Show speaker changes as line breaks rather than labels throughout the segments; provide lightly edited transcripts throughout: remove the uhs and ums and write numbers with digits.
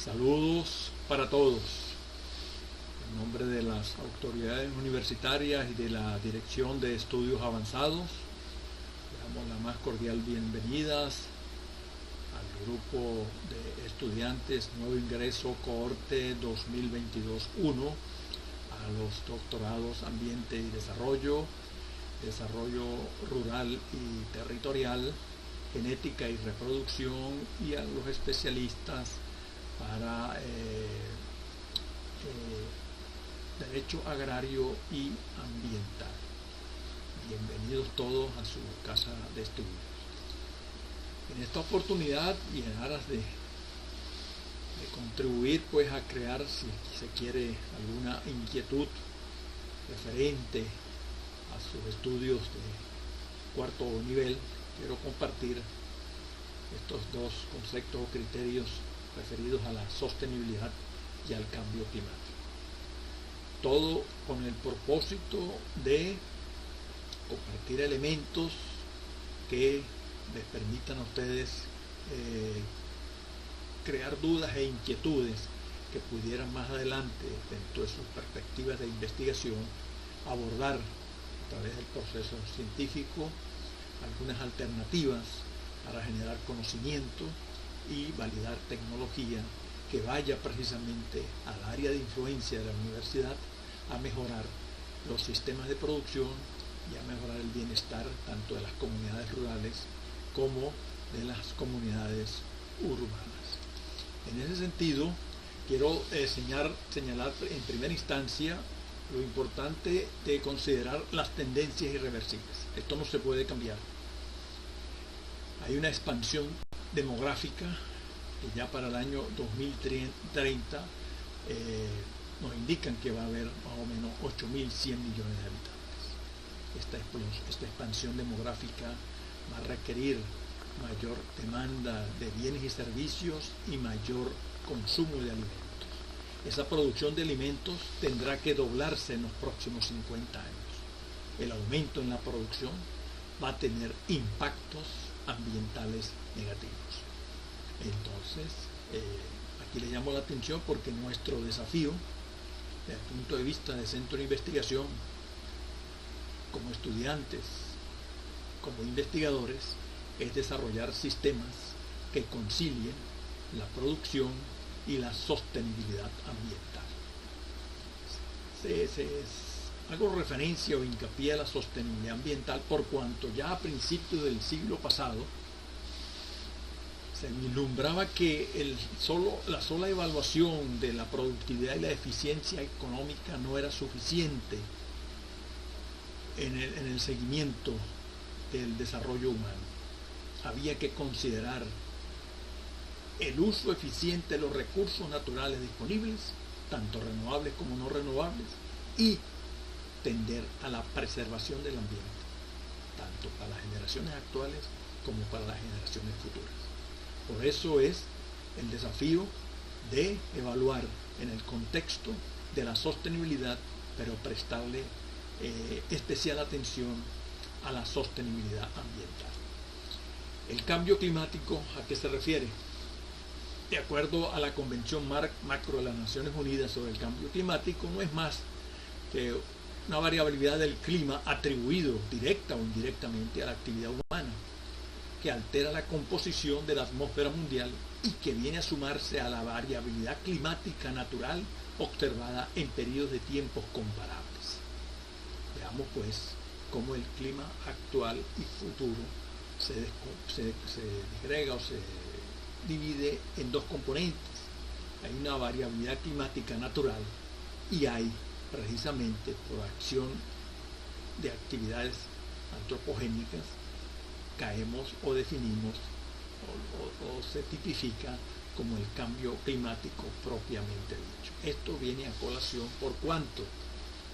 Saludos para todos. En nombre de las autoridades universitarias y de la Dirección de Estudios Avanzados, le damos la más cordial bienvenidas al grupo de estudiantes Nuevo Ingreso Cohorte 2022-1, a los doctorados Ambiente y Desarrollo, Desarrollo Rural y Territorial, Genética y Reproducción, y a los especialistas para Derecho Agrario y Ambiental. Bienvenidos todos a su casa de estudios. En esta oportunidad, y en aras de contribuir pues a crear, si se quiere, alguna inquietud referente a sus estudios de cuarto nivel, quiero compartir estos dos conceptos o criterios referidos a la sostenibilidad y al cambio climático. Todo con el propósito de compartir elementos que les permitan a ustedes crear dudas e inquietudes que pudieran más adelante, dentro de sus perspectivas de investigación, abordar a través del proceso científico algunas alternativas para generar conocimiento y validar tecnología que vaya precisamente al área de influencia de la universidad a mejorar los sistemas de producción y a mejorar el bienestar tanto de las comunidades rurales como de las comunidades urbanas. En ese sentido, quiero señalar en primera instancia lo importante de considerar las tendencias irreversibles. Esto no se puede cambiar. Hay una expansión demográfica que ya para el año 2030 nos indican que va a haber más o menos 8.100 millones de habitantes. Esta expansión demográfica va a requerir mayor demanda de bienes y servicios y mayor consumo de alimentos. Esa producción de alimentos tendrá que doblarse en los próximos 50 años. El aumento en la producción va a tener impactos ambientales negativos. Entonces, aquí le llamo la atención porque nuestro desafío, desde el punto de vista del centro de investigación, como estudiantes, como investigadores, es desarrollar sistemas que concilien la producción y la sostenibilidad ambiental. Hago referencia o hincapié a la sostenibilidad ambiental por cuanto ya a principios del siglo pasado se vislumbraba que la sola evaluación de la productividad y la eficiencia económica no era suficiente en el seguimiento del desarrollo humano. Había que considerar el uso eficiente de los recursos naturales disponibles, tanto renovables como no renovables, y tender a la preservación del ambiente, tanto para las generaciones actuales como para las generaciones futuras. Por eso es el desafío de evaluar en el contexto de la sostenibilidad, pero prestarle especial atención a la sostenibilidad ambiental. El cambio climático, ¿a qué se refiere? De acuerdo a la Convención Macro de las Naciones Unidas sobre el Cambio Climático, no es más que una variabilidad del clima atribuido directa o indirectamente a la actividad humana, que altera la composición de la atmósfera mundial y que viene a sumarse a la variabilidad climática natural observada en periodos de tiempos comparables. Veamos pues cómo el clima actual y futuro se disgrega o se divide en dos componentes. Hay una variabilidad climática natural y hay precisamente por acción de actividades antropogénicas caemos o definimos o se tipifica como el cambio climático propiamente dicho. Esto viene a colación por cuanto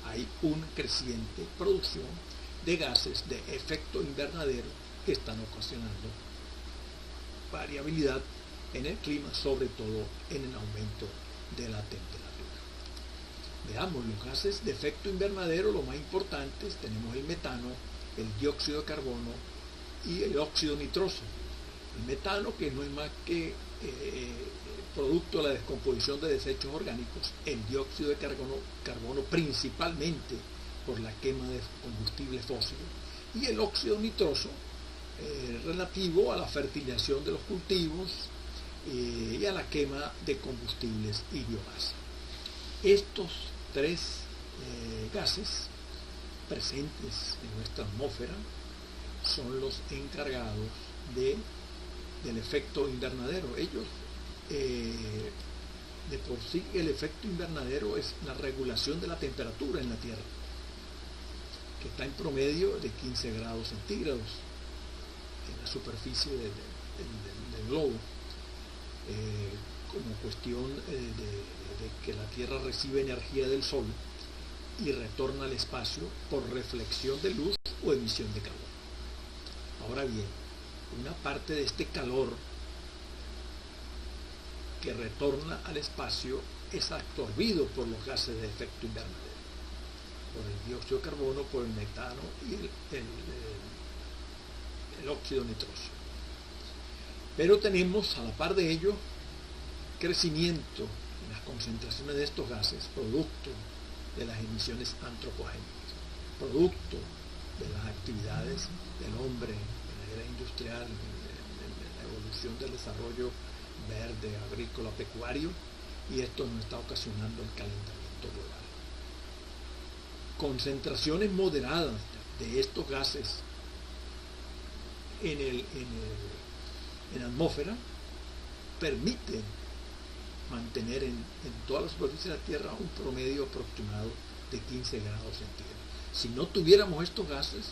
hay una creciente producción de gases de efecto invernadero que están ocasionando variabilidad en el clima, sobre todo en el aumento de la temperatura. Veamos los gases de efecto invernadero, los más importantes. Tenemos el metano, el dióxido de carbono y el óxido nitroso. El metano, que no es más que producto de la descomposición de desechos orgánicos, el dióxido de carbono principalmente por la quema de combustibles fósiles, y el óxido nitroso relativo a la fertilización de los cultivos y a la quema de combustibles y biomasa. Estos tres gases presentes en nuestra atmósfera son los encargados del efecto invernadero. Ellos, de por sí, el efecto invernadero es la regulación de la temperatura en la Tierra, que está en promedio de 15 grados centígrados en la superficie del globo, como cuestión de que la Tierra recibe energía del Sol y retorna al espacio por reflexión de luz o emisión de calor. Ahora bien, una parte de este calor que retorna al espacio es absorbido por los gases de efecto invernadero, por el dióxido de carbono, por el metano y el óxido nitroso. Pero tenemos a la par de ello crecimiento en las concentraciones de estos gases, producto de las emisiones antropogénicas, producto de las actividades del hombre en la era industrial, en la evolución del desarrollo verde, agrícola, pecuario, y esto nos está ocasionando el calentamiento global. Concentraciones moderadas de estos gases en la atmósfera permiten mantener en toda la superficie de la Tierra un promedio aproximado de 15 grados centígrados. Si no tuviéramos estos gases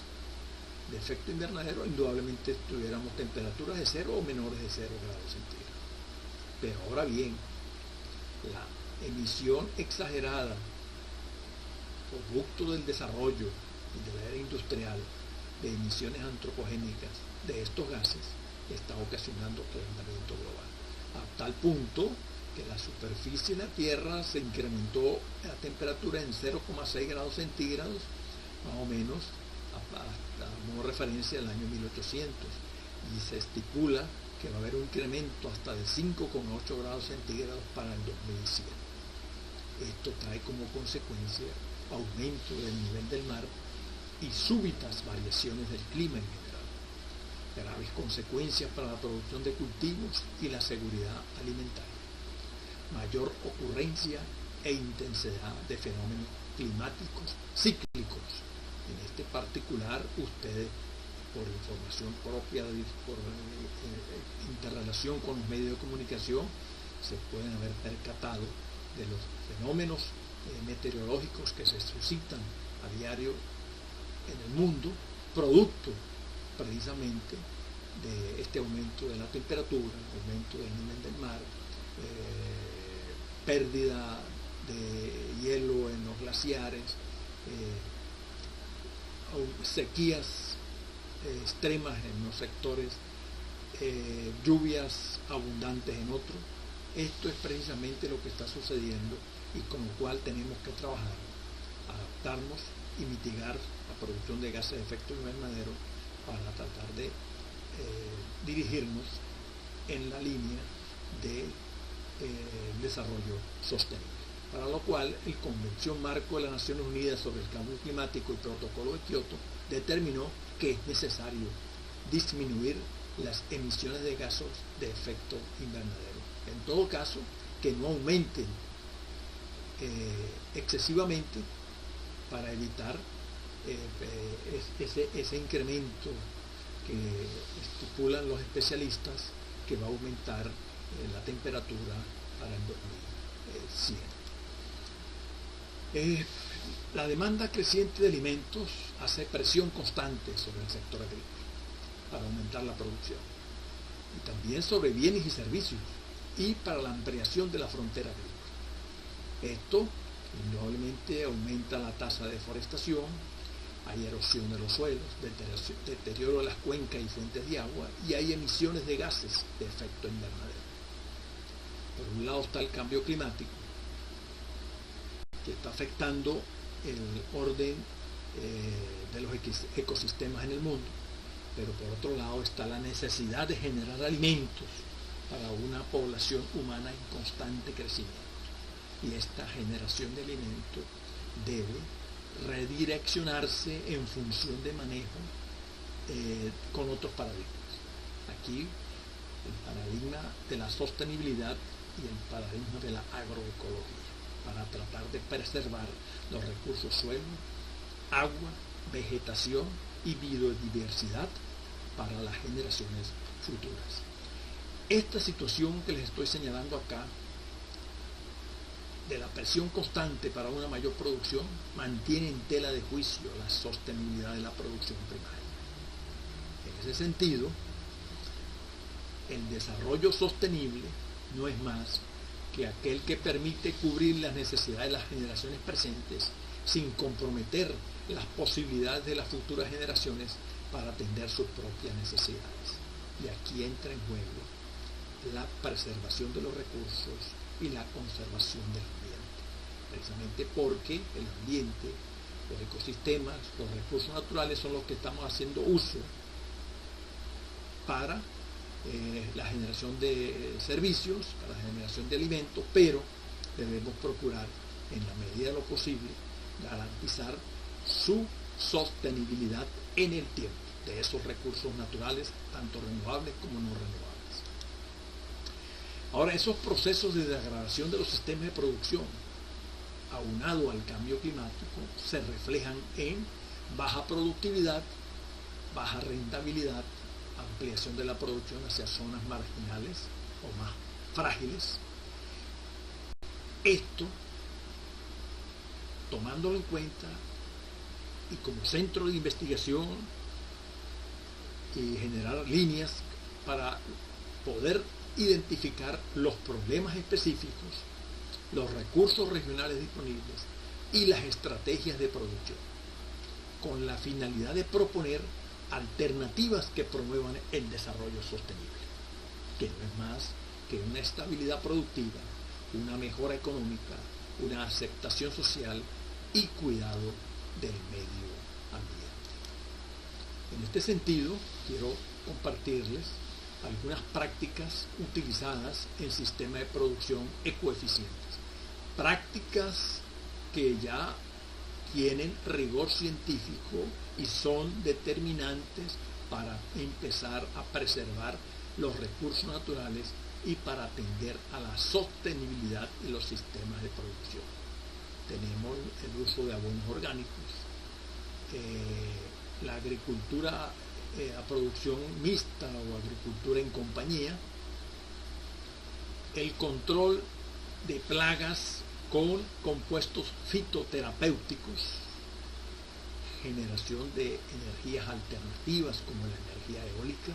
de efecto invernadero, indudablemente tuviéramos temperaturas de 0 o menores de 0 grados centígrados. Pero ahora bien, la emisión exagerada, producto del desarrollo y de la era industrial, de emisiones antropogénicas de estos gases, está ocasionando calentamiento global, a tal punto que la superficie de la Tierra se incrementó la temperatura en 0,6 grados centígrados, más o menos, como referencia al año 1800, y se estipula que va a haber un incremento hasta de 5,8 grados centígrados para el 2100. Esto trae como consecuencia aumento del nivel del mar y súbitas variaciones del clima en general, graves consecuencias para la producción de cultivos y la seguridad alimentaria, mayor ocurrencia e intensidad de fenómenos climáticos cíclicos. En este particular, ustedes, por información propia, por interrelación con los medios de comunicación, se pueden haber percatado de los fenómenos meteorológicos que se suscitan a diario en el mundo, producto precisamente de este aumento de la temperatura, aumento del nivel del mar, pérdida de hielo en los glaciares, sequías extremas en unos sectores, lluvias abundantes en otros. Esto es precisamente lo que está sucediendo y con lo cual tenemos que trabajar, adaptarnos y mitigar la producción de gases de efecto invernadero para tratar de dirigirnos en la línea de desarrollo sostenible. Para lo cual, el Convención Marco de las Naciones Unidas sobre el Cambio Climático y Protocolo de Kioto determinó que es necesario disminuir las emisiones de gases de efecto invernadero. En todo caso, que no aumenten excesivamente para evitar ese incremento que estipulan los especialistas, que va a aumentar la temperatura para el 2100. La demanda creciente de alimentos hace presión constante sobre el sector agrícola para aumentar la producción, y también sobre bienes y servicios, y para la ampliación de la frontera agrícola. Esto indudablemente aumenta la tasa de deforestación, hay erosión de los suelos, deterioro de las cuencas y fuentes de agua, y hay emisiones de gases de efecto invernadero. Por un lado está el cambio climático, que está afectando el orden de los ecosistemas en el mundo, pero por otro lado está la necesidad de generar alimentos para una población humana en constante crecimiento. Y esta generación de alimentos debe redireccionarse en función de manejo con otros paradigmas. Aquí el paradigma de la sostenibilidad y el paradigma de la agroecología, para tratar de preservar los recursos suelo, agua, vegetación y biodiversidad para las generaciones futuras. Esta situación que les estoy señalando acá, de la presión constante para una mayor producción, mantiene en tela de juicio la sostenibilidad de la producción primaria. En ese sentido, el desarrollo sostenible no es más que aquel que permite cubrir las necesidades de las generaciones presentes sin comprometer las posibilidades de las futuras generaciones para atender sus propias necesidades. Y aquí entra en juego la preservación de los recursos y la conservación del ambiente, precisamente porque el ambiente, los ecosistemas, los recursos naturales son los que estamos haciendo uso para la generación de servicios, para la generación de alimentos, pero debemos procurar, en la medida de lo posible, garantizar su sostenibilidad en el tiempo de esos recursos naturales, tanto renovables como no renovables. Ahora, esos procesos de degradación de los sistemas de producción, aunado al cambio climático, se reflejan en baja productividad, baja rentabilidad, ampliación de la producción hacia zonas marginales o más frágiles. Esto, tomándolo en cuenta y como centro de investigación y generar líneas para poder identificar los problemas específicos, los recursos regionales disponibles y las estrategias de producción, con la finalidad de proponer alternativas que promuevan el desarrollo sostenible, que no es más que una estabilidad productiva, una mejora económica, una aceptación social y cuidado del medio ambiente. En este sentido, quiero compartirles algunas prácticas utilizadas en sistemas de producción ecoeficientes, prácticas que ya tienen rigor científico y son determinantes para empezar a preservar los recursos naturales y para atender a la sostenibilidad de los sistemas de producción. Tenemos el uso de abonos orgánicos, la agricultura a producción mixta o agricultura en compañía, el control de plagas con compuestos fitoterapéuticos, generación de energías alternativas como la energía eólica,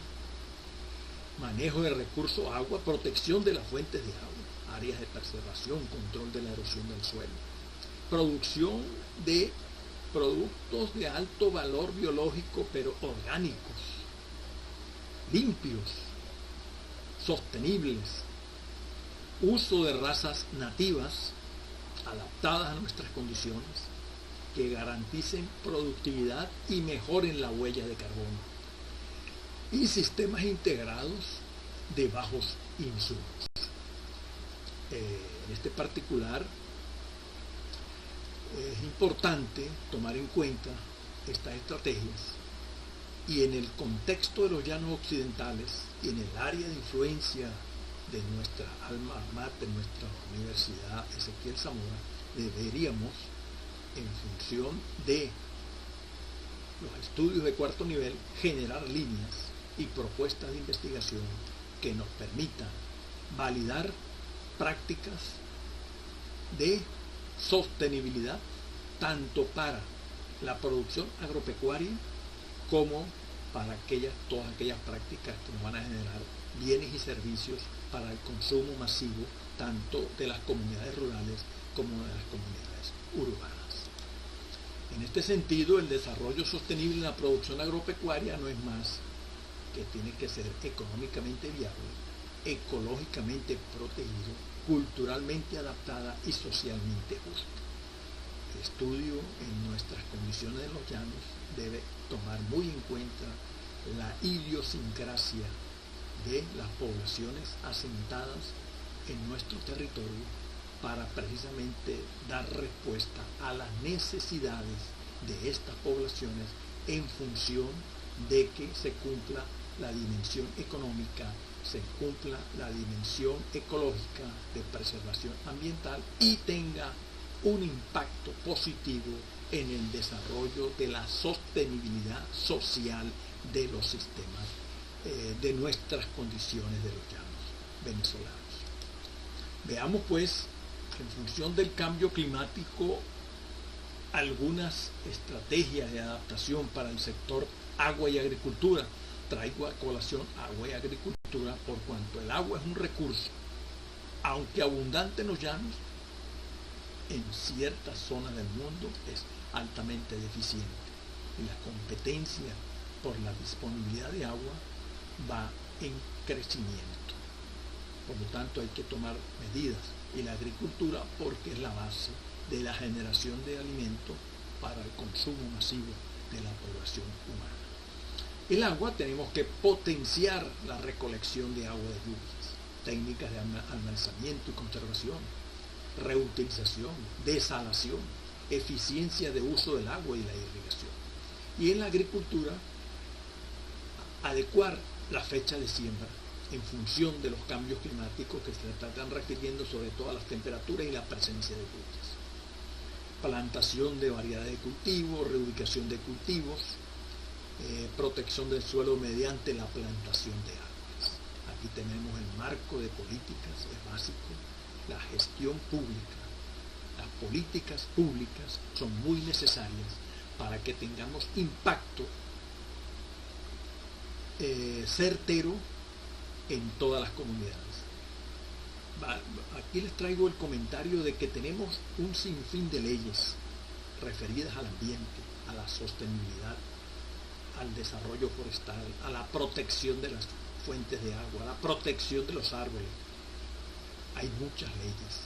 manejo de recursos agua, protección de las fuentes de agua, áreas de preservación, control de la erosión del suelo, producción de productos de alto valor biológico pero orgánicos, limpios, sostenibles, uso de razas nativas adaptadas a nuestras condiciones, que garanticen productividad y mejoren la huella de carbono, y sistemas integrados de bajos insumos. En este particular es importante tomar en cuenta estas estrategias, y en el contexto de los llanos occidentales y en el área de influencia de nuestra alma mater, nuestra Universidad Ezequiel Zamora, deberíamos, en función de los estudios de cuarto nivel, generar líneas y propuestas de investigación que nos permitan validar prácticas de sostenibilidad tanto para la producción agropecuaria como para todas aquellas prácticas que nos van a generar bienes y servicios para el consumo masivo tanto de las comunidades rurales como de las comunidades urbanas. En este sentido, el desarrollo sostenible en la producción agropecuaria no es más que tiene que ser económicamente viable, ecológicamente protegido, culturalmente adaptada y socialmente justa. El estudio en nuestras condiciones de los llanos debe tomar muy en cuenta la idiosincrasia de las poblaciones asentadas en nuestro territorio para precisamente dar respuesta a las necesidades de estas poblaciones en función de que se cumpla la dimensión económica, se cumpla la dimensión ecológica de preservación ambiental y tenga un impacto positivo en el desarrollo de la sostenibilidad social de los sistemas, de nuestras condiciones de los llanos venezolanos. Veamos pues, en función del cambio climático, algunas estrategias de adaptación para el sector agua y agricultura. Traigo a colación agua y agricultura por cuanto el agua es un recurso, aunque abundante en los llanos, en ciertas zonas del mundo es altamente deficiente y la competencia por la disponibilidad de agua va en crecimiento. Por lo tanto hay que tomar medidas, y la agricultura porque es la base de la generación de alimento para el consumo masivo de la población humana. El agua tenemos que potenciar la recolección de agua de lluvias, técnicas de almacenamiento y conservación, reutilización, desalación, eficiencia de uso del agua y la irrigación. Y en la agricultura, adecuar la fecha de siembra en función de los cambios climáticos que se están refiriendo sobre todo a las temperaturas y la presencia de lluvias. Plantación de variedades de cultivos, reubicación de cultivos, protección del suelo mediante la plantación de árboles. Aquí tenemos el marco de políticas, es básico, la gestión pública. Las políticas públicas son muy necesarias para que tengamos impacto certero en todas las comunidades. Aquí les traigo el comentario de que tenemos un sinfín de leyes referidas al ambiente, a la sostenibilidad, al desarrollo forestal, a la protección de las fuentes de agua, a la protección de los árboles. Hay muchas leyes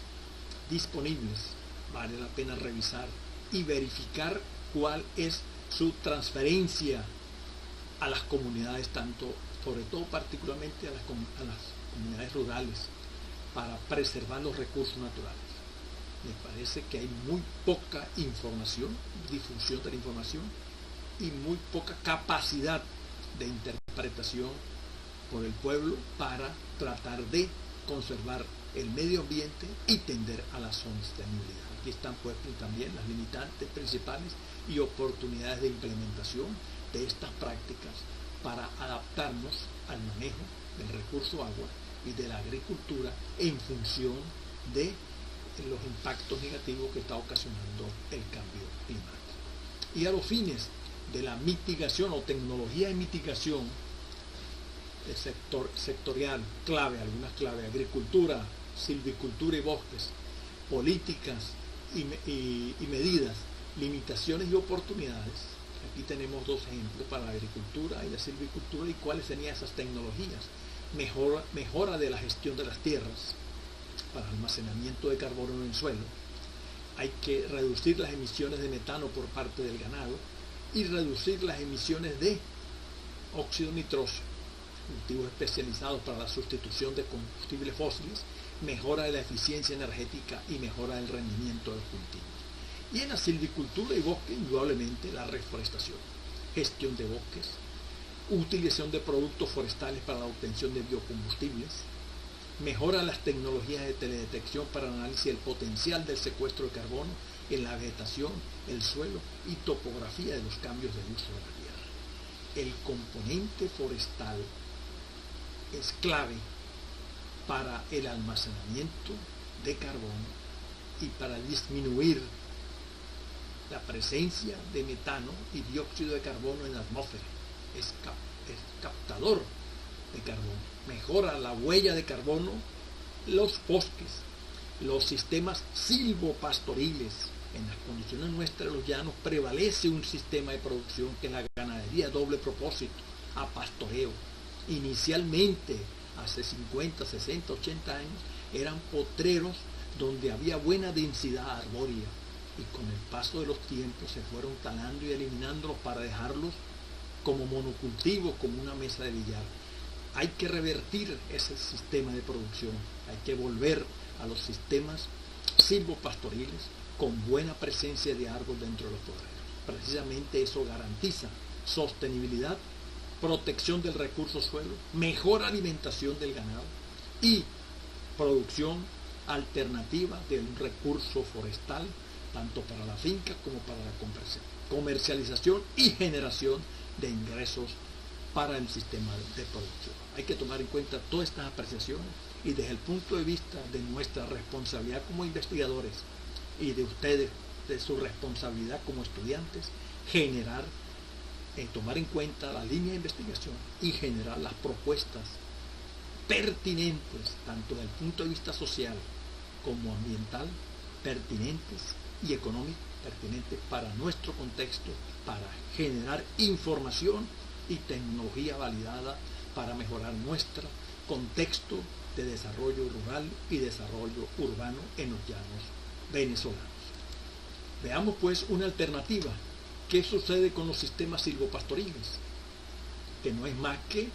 disponibles, vale la pena revisar y verificar cuál es su transferencia a las comunidades, tanto, sobre todo particularmente a las comunidades rurales, para preservar los recursos naturales. Me parece que hay muy poca información, difusión de la información, y muy poca capacidad de interpretación por el pueblo para tratar de conservar el medio ambiente y tender a la sostenibilidad. Aquí están pues también las limitantes principales y oportunidades de implementación de estas prácticas para adaptarnos al manejo del recurso agua y de la agricultura en función de los impactos negativos que está ocasionando el cambio climático. Y a los fines de la mitigación o tecnología de mitigación sectorial, algunas claves, agricultura, silvicultura y bosques, políticas y medidas, limitaciones y oportunidades. Aquí tenemos dos ejemplos para la agricultura y la silvicultura y cuáles serían esas tecnologías. Mejora de la gestión de las tierras para almacenamiento de carbono en el suelo. Hay que reducir las emisiones de metano por parte del ganado y reducir las emisiones de óxido nitroso, cultivos especializados para la sustitución de combustibles fósiles, mejora de la eficiencia energética y mejora del rendimiento de los cultivos. Y en la silvicultura y bosque, indudablemente, la reforestación, gestión de bosques, utilización de productos forestales para la obtención de biocombustibles, mejora las tecnologías de teledetección para el análisis del potencial del secuestro de carbono en la vegetación, el suelo y topografía de los cambios de uso de la tierra. El componente forestal es clave para el almacenamiento de carbono y para disminuir la presencia de metano y dióxido de carbono en la atmósfera. Es captador de carbono. Mejora la huella de carbono, los bosques, los sistemas silvopastoriles. En las condiciones nuestras, los llanos, prevalece un sistema de producción que es la ganadería de doble propósito, a pastoreo. Inicialmente, hace 50, 60, 80 años, eran potreros donde había buena densidad arbórea y con el paso de los tiempos se fueron talando y eliminándolos para dejarlos como monocultivos, como una mesa de billar. hay que revertir ese sistema de producción, hay que volver a los sistemas silvopastoriles con buena presencia de árbol dentro de los poderes. Precisamente eso garantiza sostenibilidad, protección del recurso suelo, mejor alimentación del ganado y producción alternativa de un recurso forestal, tanto para la finca como para la comercialización y generación de ingresos para el sistema de producción. Hay que tomar en cuenta todas estas apreciaciones y desde el punto de vista de nuestra responsabilidad como investigadores y de ustedes, de su responsabilidad como estudiantes, tomar en cuenta la línea de investigación y generar las propuestas pertinentes, tanto desde el punto de vista social como ambiental, pertinentes y económicos, pertinentes para nuestro contexto, para generar información y tecnología validada para mejorar nuestro contexto de desarrollo rural y desarrollo urbano en los llanos venezolanos. Veamos pues una alternativa. ¿Qué sucede con los sistemas silvopastoriles? Que no es más que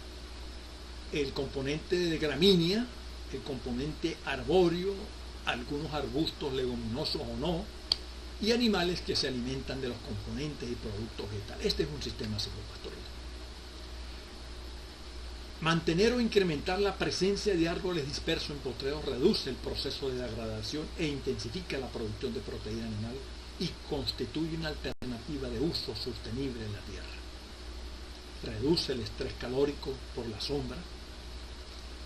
el componente de gramínea, el componente arbóreo, algunos arbustos leguminosos o no, y animales que se alimentan de los componentes y productos vegetales. Este es un sistema silvopastoril. Mantener o incrementar la presencia de árboles dispersos en potreros reduce el proceso de degradación e intensifica la producción de proteína animal y constituye una alternativa de uso sostenible en la tierra. Reduce el estrés calórico por la sombra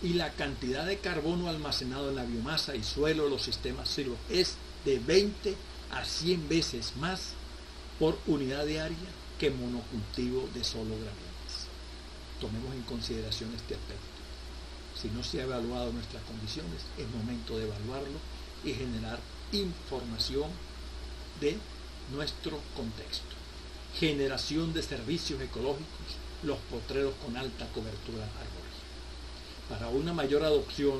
y la cantidad de carbono almacenado en la biomasa y suelo de los sistemas silvos es de 20 a 100 veces más por unidad diaria que monocultivo de solo gramientes. Tomemos en consideración este aspecto. Si no se ha evaluado nuestras condiciones, es momento de evaluarlo y generar información de nuestro contexto. Generación de servicios ecológicos, los potreros con alta cobertura arbórea. Para una mayor adopción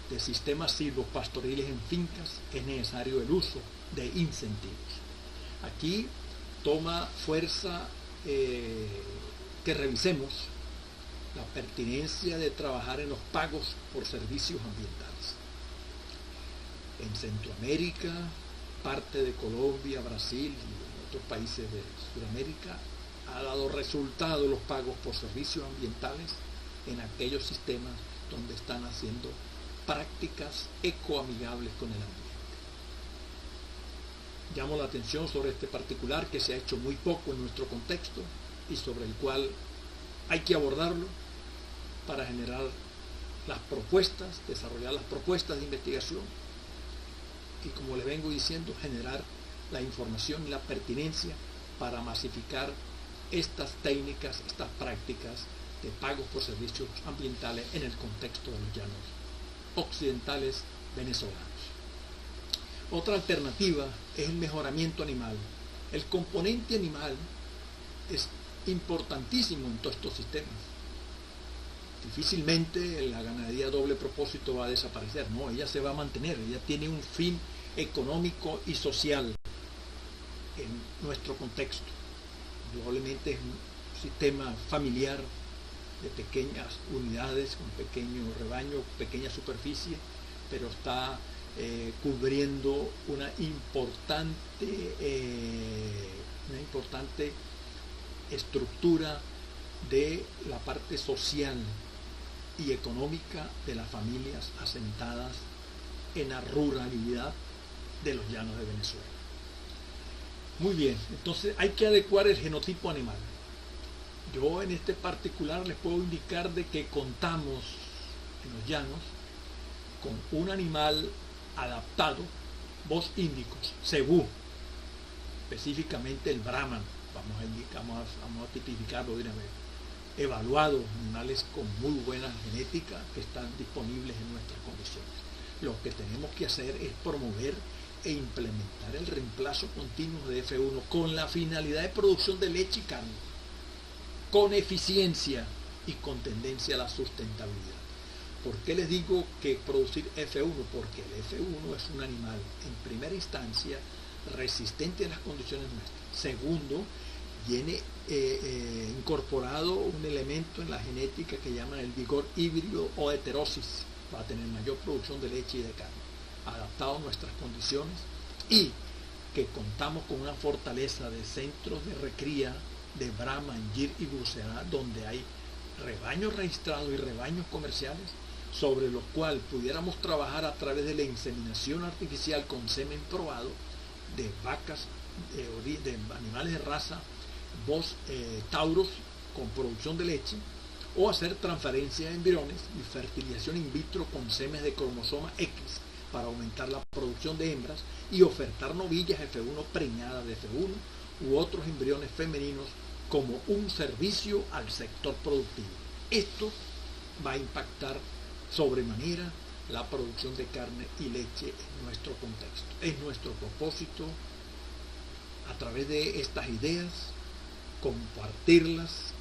de sistemas silvopastoriles en fincas es necesario el uso de incentivos. Aquí toma fuerza que revisemos la pertinencia de trabajar en los pagos por servicios ambientales. En Centroamérica, parte de Colombia, Brasil y otros países de Sudamérica, ha dado resultado los pagos por servicios ambientales en aquellos sistemas donde están haciendo prácticas ecoamigables con el ambiente. Llamo la atención sobre este particular que se ha hecho muy poco en nuestro contexto y sobre el cual hay que abordarlo para generar las propuestas, desarrollar las propuestas de investigación y, como les vengo diciendo, generar la información y la pertinencia para masificar estas técnicas, estas prácticas de pagos por servicios ambientales en el contexto de los llanos occidentales venezolanos. Otra alternativa es el mejoramiento animal. El componente animal es importantísimo en todos estos sistemas. Difícilmente la ganadería doble propósito va a desaparecer, no, ella se va a mantener, ella tiene un fin económico y social en nuestro contexto. Probablemente es un sistema familiar de pequeñas unidades, con pequeño rebaño, pequeña superficie, pero está cubriendo una importante estructura de la parte social y económica de las familias asentadas en la ruralidad de los llanos de Venezuela. Muy bien, entonces hay que adecuar el genotipo animal. Yo en este particular les puedo indicar de que contamos en los llanos con un animal adaptado, voz índicos, cebú, específicamente el brahman, vamos a tipificarlo de una vez, evaluados, animales con muy buena genética que están disponibles en nuestras condiciones. Lo que tenemos que hacer es promover e implementar el reemplazo continuo de F1 con la finalidad de producción de leche y carne, con eficiencia y con tendencia a la sustentabilidad. ¿Por qué les digo que producir F1? Porque el F1 es un animal, en primera instancia, resistente a las condiciones nuestras. Segundo, viene incorporado un elemento en la genética que llaman el vigor híbrido o heterosis, para tener mayor producción de leche y de carne, adaptado a nuestras condiciones, y que contamos con una fortaleza de centros de recría de Brahma, Gir y Bursera, donde hay rebaños registrados y rebaños comerciales, sobre los cuales pudiéramos trabajar a través de la inseminación artificial con semen probado de vacas, de animales de raza tauros con producción de leche, o hacer transferencia de embriones y fertilización in vitro con semen de cromosoma X para aumentar la producción de hembras y ofertar novillas F1 preñadas de F1 u otros embriones femeninos como un servicio al sector productivo. Esto va a impactar sobremanera la producción de carne y leche en nuestro contexto. Es nuestro propósito, a través de estas ideas, compartirlas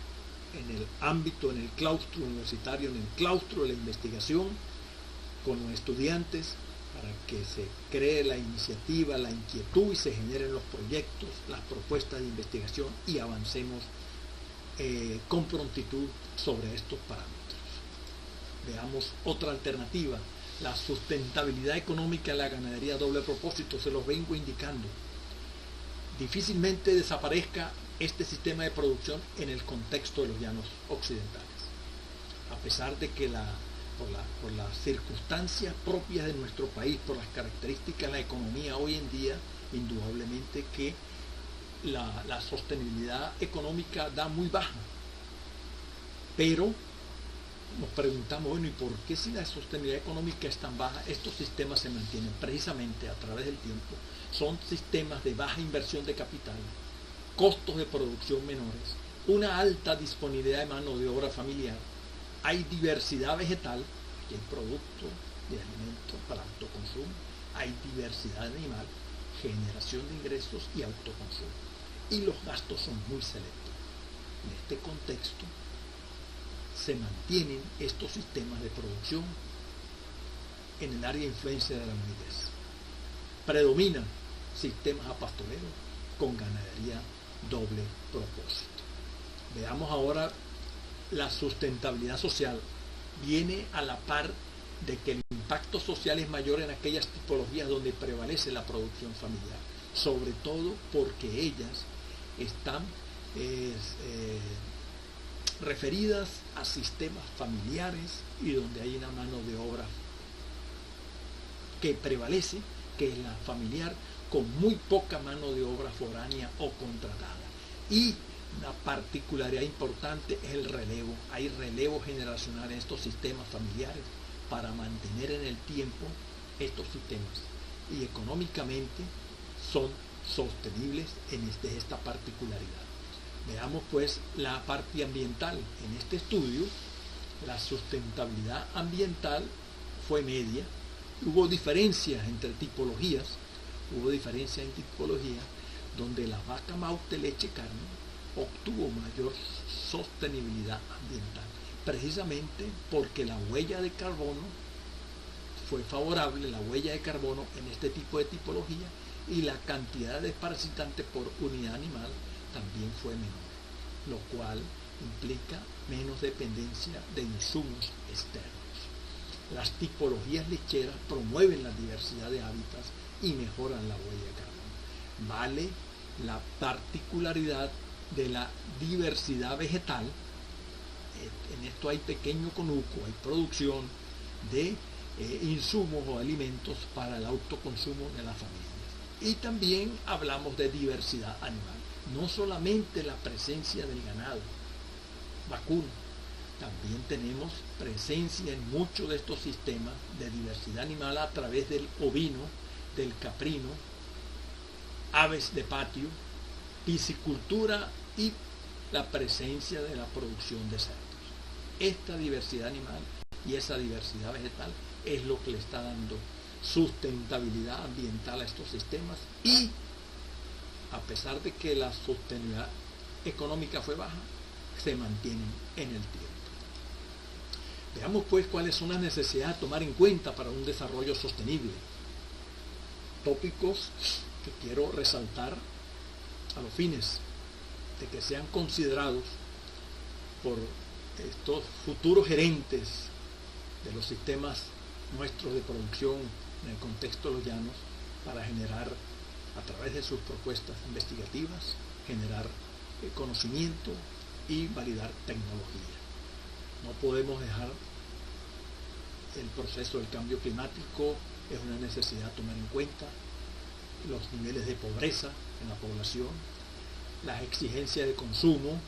en el ámbito, en el claustro universitario, en el claustro de la investigación, con los estudiantes, para que se cree la iniciativa, la inquietud y se generen los proyectos, las propuestas de investigación y avancemos con prontitud sobre estos parámetros. Veamos otra alternativa, la sustentabilidad económica de la ganadería a doble propósito, se los vengo indicando. Difícilmente desaparezca este sistema de producción en el contexto de los llanos occidentales, a pesar de que por las circunstancias propias de nuestro país, por las características de la economía hoy en día, indudablemente que la sostenibilidad económica da muy baja. Pero nos preguntamos, bueno, ¿y por qué si la sostenibilidad económica es tan baja, estos sistemas se mantienen? Precisamente a través del tiempo. Son sistemas de baja inversión de capital, costos de producción menores, una alta disponibilidad de mano de obra familiar, hay diversidad vegetal, aquí hay productos de alimentos para autoconsumo, hay diversidad animal, generación de ingresos y autoconsumo. Y los gastos son muy selectos. En este contexto se mantienen estos sistemas de producción en el área de influencia de la humanidad. Predominan sistemas apastoreros con ganadería doble propósito. Veamos ahora la sustentabilidad social. Viene a la par de que el impacto social es mayor en aquellas tipologías donde prevalece la producción familiar, sobre todo porque ellas están referidas a sistemas familiares y donde hay una mano de obra que prevalece, que es la familiar, con muy poca mano de obra foránea o contratada. Y una particularidad importante es el relevo. Hay relevo generacional en estos sistemas familiares para mantener en el tiempo estos sistemas. Y económicamente son sostenibles en esta particularidad. Veamos pues la parte ambiental. En este estudio, la sustentabilidad ambiental fue media. Hubo diferencias entre tipologías, donde la vaca maute leche carne obtuvo mayor sostenibilidad ambiental, precisamente porque la huella de carbono fue favorable, la huella de carbono en este tipo de tipología, y la cantidad de desparasitantes por unidad animal también fue menor, lo cual implica menos dependencia de insumos externos. Las tipologías lecheras promueven la diversidad de hábitats y mejoran la huella de carbono. Vale la particularidad de la diversidad vegetal. En esto hay pequeño conuco, hay producción de insumos o alimentos para el autoconsumo de la familia. Y también hablamos de diversidad animal, no solamente la presencia del ganado vacuno, también tenemos presencia en muchos de estos sistemas de diversidad animal a través del ovino, del caprino, aves de patio, piscicultura y la presencia de la producción de cerdos. Esta diversidad animal y esa diversidad vegetal es lo que le está dando sustentabilidad ambiental a estos sistemas, y a pesar de que la sostenibilidad económica fue baja, se mantienen en el tiempo. Veamos pues cuáles son las necesidades a tomar en cuenta para un desarrollo sostenible. Tópicos que quiero resaltar a los fines de que sean considerados por estos futuros gerentes de los sistemas nuestros de producción en el contexto de los llanos, para generar, a través de sus propuestas investigativas, generar conocimiento y validar tecnología. No podemos dejar el proceso del cambio climático, es una necesidad tomar en cuenta los niveles de pobreza en la población, las exigencias de consumo,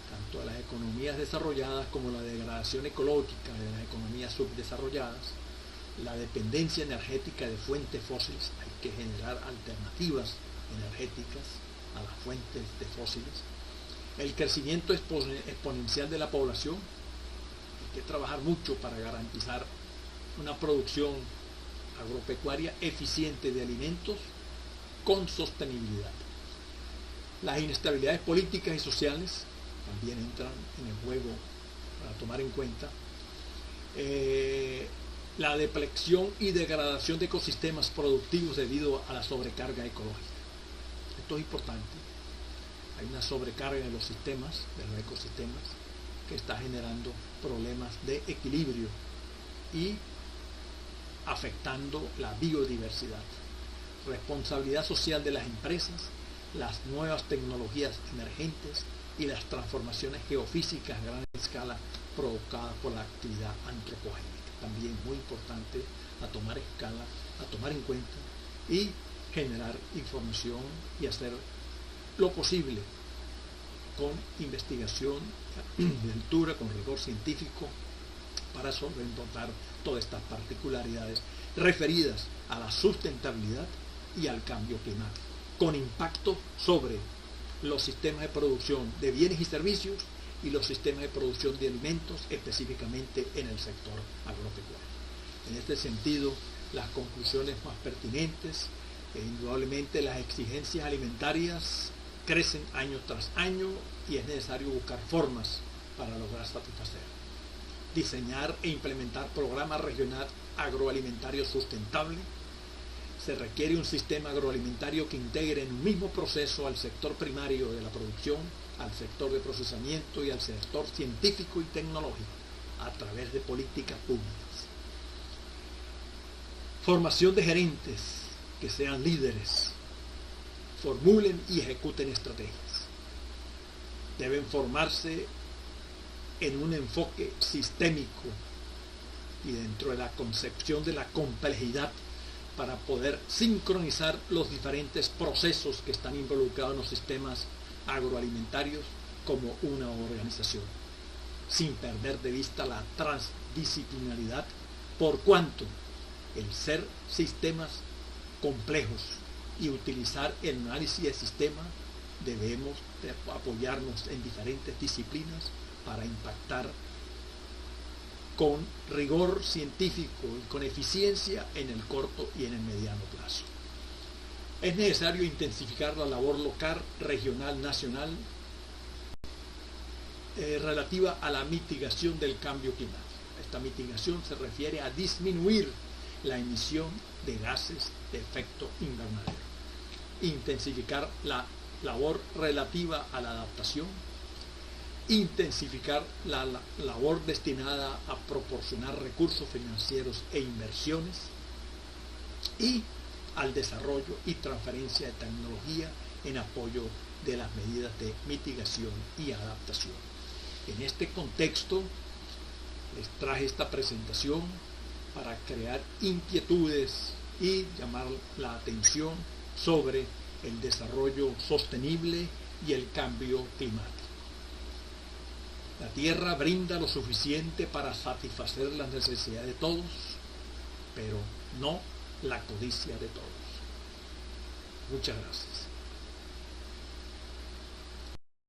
tanto de las economías desarrolladas como la degradación ecológica de las economías subdesarrolladas, la dependencia energética de fuentes fósiles. Hay que generar alternativas energéticas a las fuentes de fósiles, el crecimiento exponencial de la población. Hay que trabajar mucho para garantizar una producción agropecuaria eficiente de alimentos con sostenibilidad. Las inestabilidades políticas y sociales también entran en el juego para tomar en cuenta. La depleción y degradación de ecosistemas productivos debido a la sobrecarga ecológica. Esto es importante. Hay una sobrecarga de los sistemas, de los ecosistemas, que está generando problemas de equilibrio y afectando la biodiversidad. Responsabilidad social de las empresas, las nuevas tecnologías emergentes y las transformaciones geofísicas a gran escala provocadas por la actividad antropogénica. También muy importante a tomar en cuenta y generar información y hacer lo posible con investigación de altura, con rigor científico, para solventar todas estas particularidades referidas a la sustentabilidad y al cambio climático, con impacto sobre los sistemas de producción de bienes y servicios y los sistemas de producción de alimentos, específicamente en el sector agropecuario. En este sentido, las conclusiones más pertinentes, indudablemente las exigencias alimentarias crecen año tras año y es necesario buscar formas para lograr satisfacer. Diseñar e implementar programas regional agroalimentario sustentable. Se requiere un sistema agroalimentario que integre en un mismo proceso al sector primario de la producción, al sector de procesamiento y al sector científico y tecnológico a través de políticas públicas. Formación de gerentes que sean líderes, formulen y ejecuten estrategias. Deben formarse en un enfoque sistémico y dentro de la concepción de la complejidad para poder sincronizar los diferentes procesos que están involucrados en los sistemas agroalimentarios como una organización, sin perder de vista la transdisciplinaridad, por cuanto el ser sistemas complejos y utilizar el análisis de sistema, debemos apoyarnos en diferentes disciplinas para impactar con rigor científico y con eficiencia en el corto y en el mediano plazo. Es necesario intensificar la labor local, regional, nacional, relativa a la mitigación del cambio climático. Esta mitigación se refiere a disminuir la emisión de gases de efecto invernadero, intensificar la labor relativa a la adaptación, intensificar la labor destinada a proporcionar recursos financieros e inversiones y al desarrollo y transferencia de tecnología en apoyo de las medidas de mitigación y adaptación. En este contexto les traje esta presentación para crear inquietudes y llamar la atención sobre el desarrollo sostenible y el cambio climático. La Tierra brinda lo suficiente para satisfacer las necesidades de todos, pero no la codicia de todos. Muchas gracias.